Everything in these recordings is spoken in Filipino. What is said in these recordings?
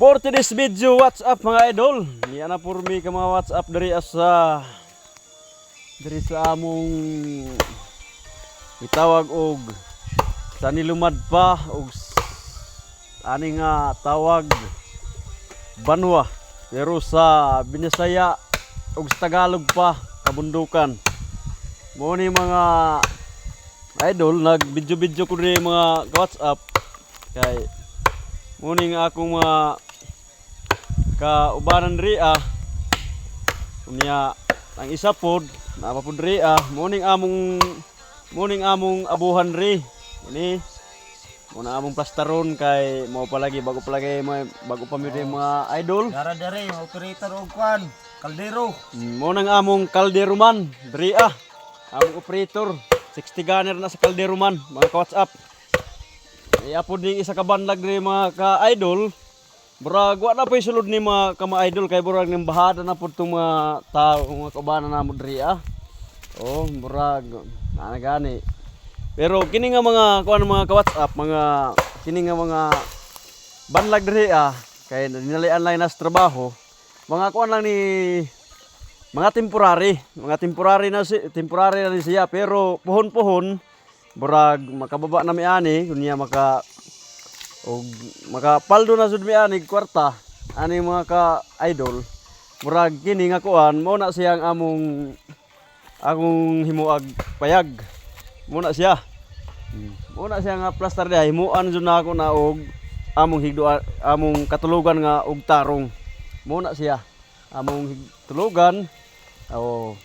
For today's video, what's up mga idol? Yan na for me ka mga what's up dari sa among itawag og sa nilumad pa og ani nga tawag Banwa, pero sa Binisaya og sa Tagalog pa kabundukan. Mo ni mga idol nag video ko rin mga WhatsApp kay muning akong mga kaubanan ria unya ang isa pod napapod ria muning among abuhan ri ini muna among plastaron kay mao palagi bago palagi bago pa mi mga idol dara dere operator og kwan kaldero munang among kaldero man ria among operator 60 gunner na sa kaldero man mga ka-WhatsApp iapod ning isa ka banlag ri mga ka-idol. Burag wa na pay sulod ni mga idol kay burag ning bahada na pud tong mga tao mga kaubanan namo diri Oh, burag ana gani. Pero kini nga mga kuan mga ka-WhatsApp, mga kini nga mga banlag diri kay dinalian lang nas trabaho. Mga kuan lang ni mga temporary na ni siya pero puhon-puhon burag makababa na mi ani kunya og makapaldo na sud mi ani kwarta ani mga ka-idol murag kini nga kuan mo na siyang among himuag payag mo na siya nga plaster dia himuan jud na ako na og among among katulugan nga og tarong mo na siya among tulugan.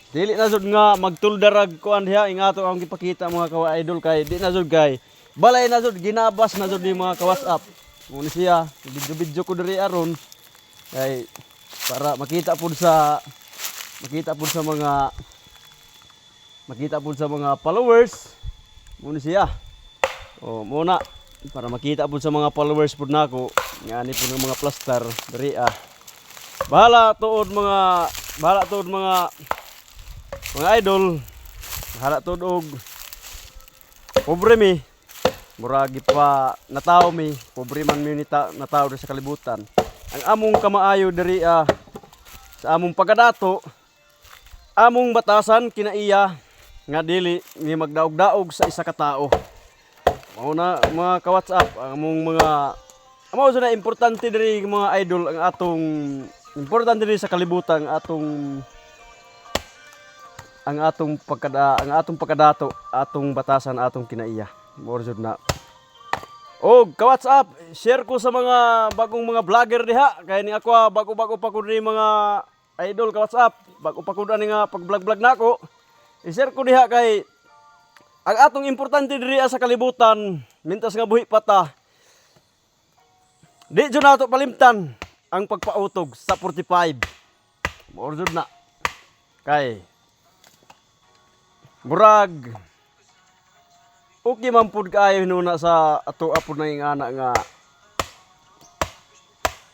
Dili na jud nga magtuldarag kuan diha ingato ang gipakita mga ka-idol kay di na jud kay balay na jud ginabas na jud ni mga ka-WhatsApp. Muna siya video ko diri aron kay para makita pud sa mga followers. Muna siya. Muna para makita pud sa mga followers pud nako ngani pud ng mga plaster diri Bahala tuod mga idol. Bahala tuod og pobre mi. Muragi pa nataw mi, pobre man mi nataw sa kalibutan. Ang among kamaayo diri sa among pagadato, among batasan kinaiya nga dili ni magdaog-daog sa isa ka tawo. Mao na mga ka-WhatsApp, among mga amo na importante diri mga idol ang atong importante diri sa kalibutan ang atong pagkadato, atong batasan, atong kinaiya. More jud na. Ka-WhatsApp, share ko sa mga bagong mga vlogger diha kay ni ako bago-bago pa ko ni mga idol ka-WhatsApp. Bago pa ko ani nga pag-vlog nako. I-share ko diha kay ang atong importante diri sa kalibutan, mintas nga buhi pata. Di jud nato palimtan ang pagpautog sa 45. More jud na. Kay burag okay man pud kaayo hinuna sa ato apod na ingana nga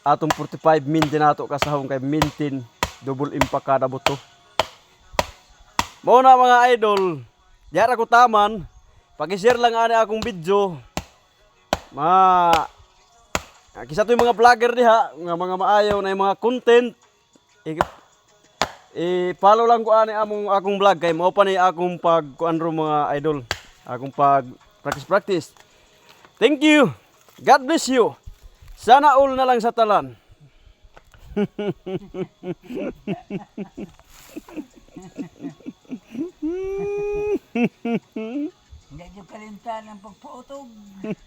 atong 45 maintain nato kasahong kay maintain double impact kada buto. Mao na mga idol, diara ko taman, pag-share lang ani akong video. Kisa to yung mga vlogger diha nga mga maayaw na yung mga content. Follow lang ko ani akong vlog kay mao pa ni akong pagkuanro mga idol. Akong pag practice. Thank you. God bless you. Sana all na lang sa talan. Hindi nyo kalimtan ang pagpautog.